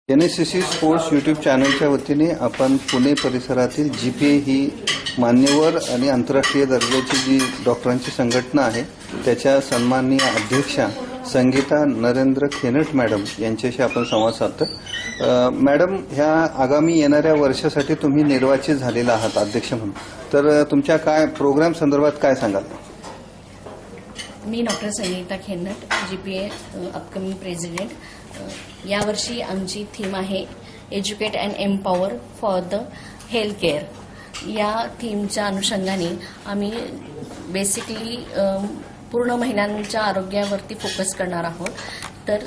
एनएससीसी sports YouTube चॅनलच्या वतीने आपण पुणे परिसरातील जीपीए ही मान्यवर आणि आंतरराष्ट्रीय दर्जाची जी डॉक्टरांची संघटना आहे त्याच्या सन्माननीय अध्यक्षा संगीता नरेंद्र खेनट मॅडम यांच्याशी आपण संवाद साधतो। मॅडम, ह्या आगामी येणाऱ्या वर्षासाठी तुम्ही निर्वाचित झालेला आहात अध्यक्ष म्हणून, तर तुमच्या काय प्रोग्राम संदर्भात काय सांगाल? मी doctor Sangeeta Khenat, GPA upcoming president. यावर्षी आमची थीम आहे educate and empower for the health care. या थीमच्या अनुषंगाने आम्ही बेसिकली पूर्ण महिलांच्या आरोग्यावरती फोकस करणार आहोत। तर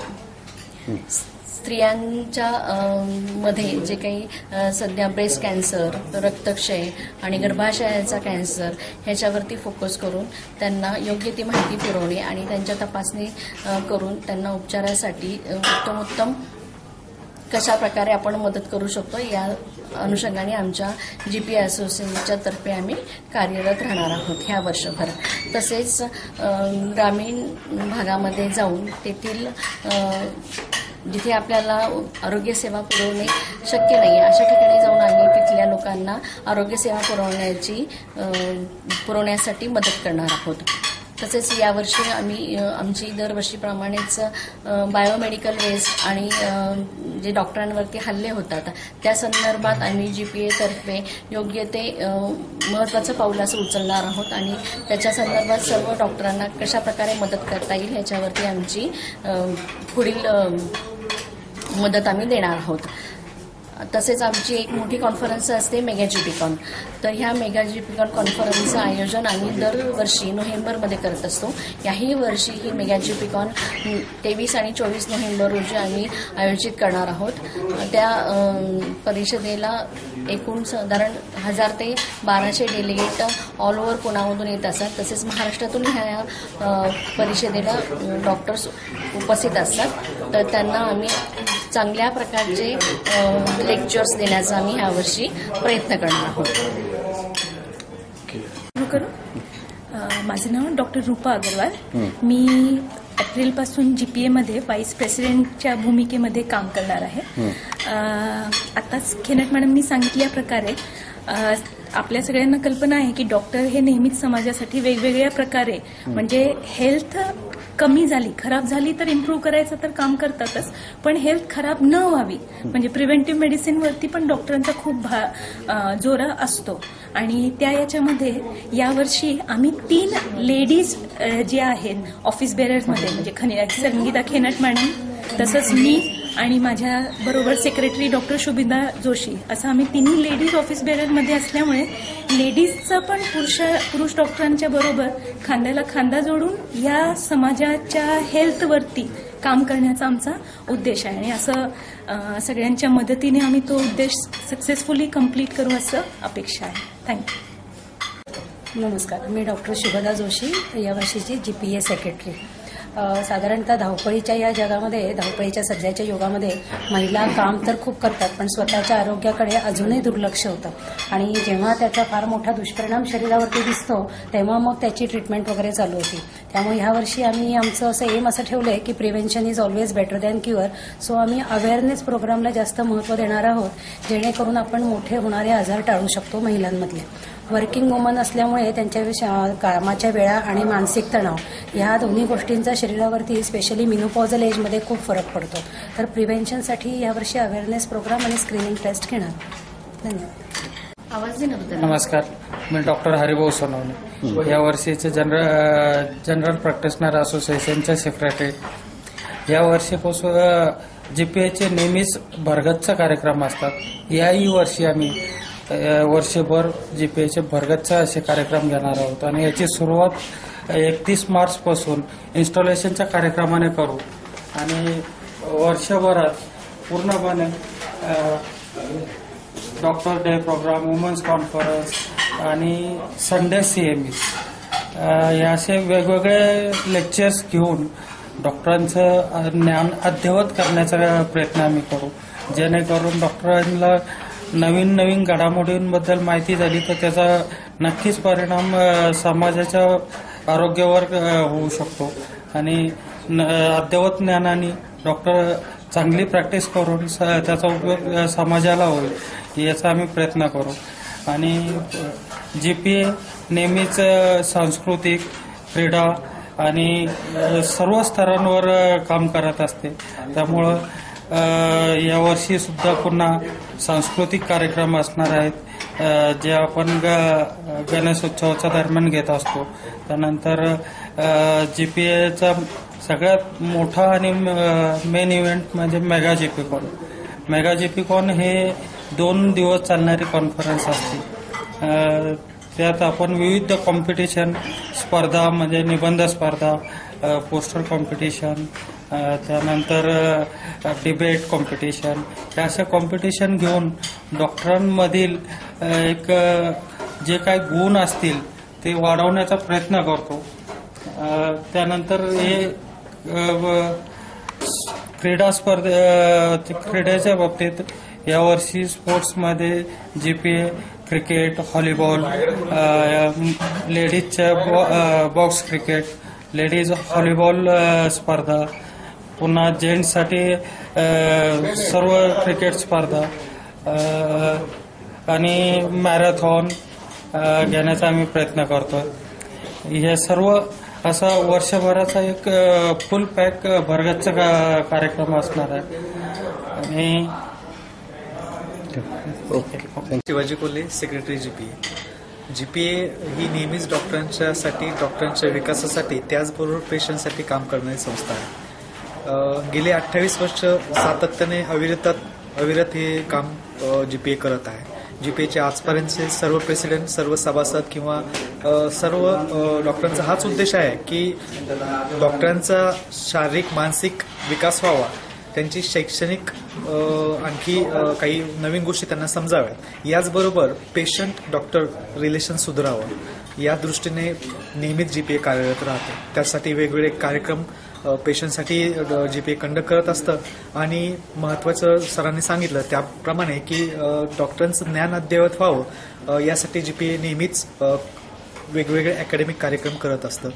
स्त्रियांच्या मध्ये जे काही सध्या ब्रेस्ट कॅन्सर, रक्तक्षय आणि गर्भाशयाचा कॅन्सर ह्याच्यावरती फोकस करून त्यांना योग्य ती माहिती पुरवणे आणि त्यांच्या तपासणी करून त्यांना उपचारासाठी उत्तमोत्तम कशा प्रकारे आपण मदत करू शकतो या अनुषंगाने आमच्या जीपीए असोसिएशनच्या तर्फे आम्ही कार्यरत राहणार आहोत ह्या वर्षभर। तसेच ग्रामीण भागामध्ये जाऊन तेथील जिथे आपल्याला आरोग्य सेवा पुरवणे शक्य नाही अशा ठिकाणी जाऊन आम्ही तिथल्या लोकांना आरोग्य सेवा पुरवण्यासाठी मदत करणार आहोत। तसेच यावर्षी आम्ही आमची दरवर्षीप्रमाणेच बायोमेडिकल वेस्ट आणि जे डॉक्टरांवरती हल्ले होतात त्या संदर्भात आम्ही जीपीए तर्फे योग्य ते महत्त्वाचं पाऊल असं उचलणार आहोत आणि त्याच्या संदर्भात सर्व डॉक्टरांना कशा प्रकारे मदत करता येईल ह्याच्यावरती आमची पुढील मदत आम्ही देणार आहोत। तसेच आमची एक मोठी कॉन्फरन्स असते मेगा जीपीकॉन। तर ह्या मेगा जीपीकॉन कॉन्फरन्सचं आयोजन आम्ही दरवर्षी नोव्हेंबरमध्ये करत असतो। याही वर्षी ही मेगा जीपीकॉन 23 आणि 24 नोव्हेंबर रोजी आम्ही आयोजित करणार आहोत। त्या परिषदेला एकूण साधारण 1000 ते 1200 डेलिगेट ऑल ओव्हर पुण्यामधून येत असतात। तसेच महाराष्ट्रातून ह्या परिषदेला डॉक्टर्स उपस्थित असतात। तर त्यांना आम्ही चांगल्या प्रकारचे लेक्चर्स देण्याचा आम्ही यावर्षी प्रयत्न करणार आहोत। माझं नाव डॉक्टर रूपा अग्रवाल। मी एप्रिलपासून जीपीएमध्ये व्हाईस प्रेसिडेंटच्या भूमिकेमध्ये काम करणार आहे। आताच खेनट मॅडमनी सांगितल्या प्रकारे आपल्या सगळ्यांना कल्पना आहे की डॉक्टर हे नेहमीच समाजासाठी वेगवेगळ्या प्रकारे म्हणजे हेल्थ कमी झाली, खराब झाली तर इम्प्रूव्ह करायचं तर काम करतातच, पण हेल्थ खराब न व्हावी म्हणजे प्रिव्हेंटिव्ह मेडिसिनवरती पण डॉक्टरांचा खूप जोर असतो। आणि याच्यामध्ये यावर्षी आम्ही 3 लेडीज जे आहेत ऑफिस बेरर्समध्ये म्हणजे संगीता खेनट मॅडम, तसंच मी आणि माझ्या बरोबर सेक्रेटरी डॉक्टर शुभिदा जोशी असं आम्ही 3 लेडीज ऑफिस बेररमध्ये असल्यामुळे लेडीजचं पण पुरुष डॉक्टरांच्या बरोबर खांद्याला खांदा जोडून या समाजाच्या हेल्थवरती काम करण्याचा आमचा उद्देश आहे आणि असं सगळ्यांच्या मदतीने आम्ही तो उद्देश सक्सेसफुली कंप्लीट करू असं अपेक्षा आहे। थँक्यू। नमस्कार, मी डॉक्टर शुभदा जोशी, यावर्षीची जीपीए सेक्रेटरी। साधारणतः धावपळीच्या या जगामध्ये, धावपळीच्या सध्याच्या युगामध्ये महिला काम तर खूप करतात पण स्वतःच्या आरोग्याकडे अजूनही दुर्लक्ष होतं आणि जेव्हा त्याचा फार मोठा दुष्परिणाम शरीरावरती दिसतो तेव्हा मग त्याची ट्रीटमेंट वगैरे चालू होती। त्यामुळे ह्यावर्षी आम्ही आमचं असं एम असं ठेवलंय की prevention is always better than cure. So आम्ही अवेअरनेस प्रोग्रामला जास्त महत्त्व देणार आहोत जेणेकरून आपण मोठे होणारे आजार टाळू शकतो महिलांमधले। वर्किंग वुमन असल्यामुळे त्यांच्या कामाच्या वेळा आणि मानसिक तणाव ह्या दोन्ही गोष्टींचा शरीरावरती स्पेशली मिनोपॉझल एजमध्ये खूप फरक पडतो। तर प्रिव्हेन्शनसाठी यावर्षी अवेअरनेस प्रोग्राम आणि स्क्रीनिंग टेस्ट घेणार। धन्यवाद। आवाज नमस्कार, मी डॉक्टर हरिभाऊ सोनवणे, यावर्षीचे जनरल प्रॅक्टिशनर असोसिएशनचे सेक्रेटरी। यावर्षीपासून जीपीएचे नेहमीच भरगतचे कार्यक्रम असतात। याही वर्षी आम्ही वर्षभर जीपीएचे भरगतचे असे कार्यक्रम घेणार आहोत आणि याची सुरुवात 31 मार्चपासून इन्स्टॉलेशनच्या कार्यक्रमाने करू आणि वर्षभरात पूर्णपणे doctor day program, women's conference आणि संडे CME या असे वेगवेगळे लेक्चर्स घेऊन डॉक्टरांचं ज्ञान अद्ययावत करण्याचा प्रयत्न आम्ही करू, जेणेकरून डॉक्टरांना नवीन घडामोडींबद्दल माहिती झाली तर त्याचा नक्कीच परिणाम समाजाच्या आरोग्यावर होऊ शकतो आणि अद्ययावत ज्ञानाने डॉक्टर चांगली प्रॅक्टिस करून त्याचा उपयोग समाजाला होईल याचा आम्ही प्रयत्न करू. आणि GPA नेहमीच सांस्कृतिक, क्रीडा आणि सर्व स्तरांवर काम करत असते. त्यामुळं यावर्षी सुद्धा पुन्हा सांस्कृतिक कार्यक्रम असणार आहेत, जे आपण गणेशोत्सवाच्या दरम्यान घेत असतो. त्यानंतर GPAचा सगळ्यात मोठा आणि मेन इव्हेंट म्हणजे मेगा GPCon. मेगा GPCon हे 2 दिवस चालणारी कॉन्फरन्स असते. त्यात आपण विविध कॉम्पिटिशन स्पर्धा म्हणजे निबंध स्पर्धा, पोस्टर कॉम्पिटिशन, त्यानंतर डिबेट कॉम्पिटिशन, या अशा कॉम्पिटिशन घेऊन डॉक्टरांमधील एक जे काही गुण असतील ते वाढवण्याचा प्रयत्न करतो. त्यानंतर हे क्रीडेच्या बाबतीत यावर्षी स्पोर्ट्समध्ये GPA क्रिकेट, व्हॉलीबॉल, लेडीजच्या बॉक्स क्रिकेट, लेडीज व्हॉलीबॉल स्पर्धा, पुन्हा जेंट्ससाठी सर्व क्रिकेट स्पर्धा आणि मॅरेथॉन घेण्याचा आम्ही प्रयत्न करतो. हे सर्व असा वर्षभराचा एक फुल पॅक भरगच्च कार्यक्रम असणार आहे. आणि शिवाजी कोल्हे, सेक्रेटरी GPA ही नेहमीच डॉक्टरांच्या विकासासाठी त्याचबरोबर पेशंटसाठी काम करणारी संस्था आहे. गेले 28 वर्ष सातत्याने अविरत हे काम GPA करत आहे. GPAचे आजपर्यंतचे सर्व प्रेसिडेंट, सर्व सभासद किंवा सर्व डॉक्टरांचा हाच उद्देश आहे की डॉक्टरांचा शारीरिक मानसिक विकास व्हावा, त्यांची शैक्षणिक आणखी काही नवीन गोष्टी त्यांना समजाव्यात, याचबरोबर पेशंट डॉक्टर रिलेशन सुधारावं या दृष्टीने नेहमीच GPA कार्यरत राहते. त्यासाठी वेगवेगळे कार्यक्रम पेशंटसाठी GPA कंडक्ट करत असतं. आणि महत्त्वाचं सरांनी सांगितलं त्याप्रमाणे की डॉक्टरांचं ज्ञान अद्ययावत व्हावं यासाठी GPA नेहमीच वेगवेगळे अकॅडमिक कार्यक्रम करत असतं.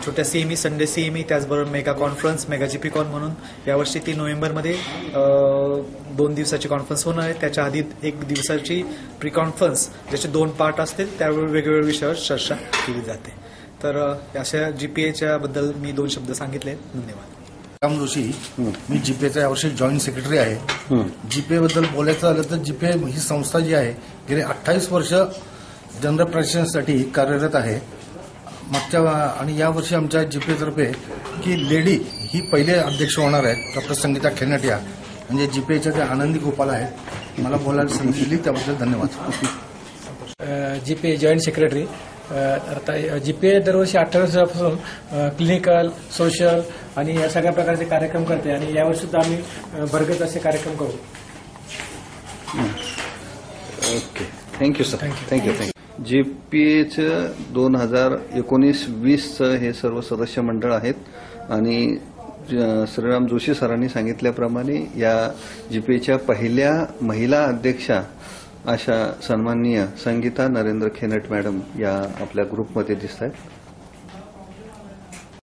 छोट्या CME, संडे CME, त्याचबरोबर मेगा कॉन्फरन्स, मेगा GPCon म्हणून यावर्षी 3 नोव्हेंबरमध्ये 2 दिवसाची कॉन्फरन्स होणार आहे. त्याच्या आधी 1 दिवसाची प्री कॉन्फरन्स, ज्याचे 2 पार्ट असतील, त्यावेळी वेगवेगळ्या विषयावर चर्चा केली जाते. तर अशा GPAच्या बद्दल मी 2 शब्द सांगितले. धन्यवाद. राम जोशी, मी GPAचा यावर्षी जॉईंट सेक्रेटरी आहे. GPA बद्दल बोलायचं झालं तर GPA ही संस्था जी आहे गेले 28 वर्ष जनरल प्रॅक्टिशनरसाठी कार्यरत आहे. मागच्या आणि यावर्षी आमच्या GPA तर्फे की लेडी ही पहिले अध्यक्ष होणार आहेत, डॉक्टर संगीता खेनाटिया, म्हणजे GPAच्या त्या आनंदी गोपाल आहेत. मला बोलायला संधी दिली त्याबद्दल धन्यवाद. GPA joint secretary. आता GPA दरवर्षी 18 वर्षापासून क्लिनिकल, सोशल आणि या सगळ्या प्रकारचे कार्यक्रम करते आणि यावर्षी सुद्धा आम्ही भरगत असे कार्यक्रम करू. Okay, thank you sir. थँक्यू. GPAचं 2019-20चं हे सर्व सदस्य मंडळ आहेत. आणि श्रीराम जोशी सरांनी सांगितल्याप्रमाणे या GPAच्या पहिल्या महिला अध्यक्षा अशा सन्माननीय संगीता नरेंद्र खेनट मॅडम या आपल्या ग्रुपमध्ये दिसत आहेत.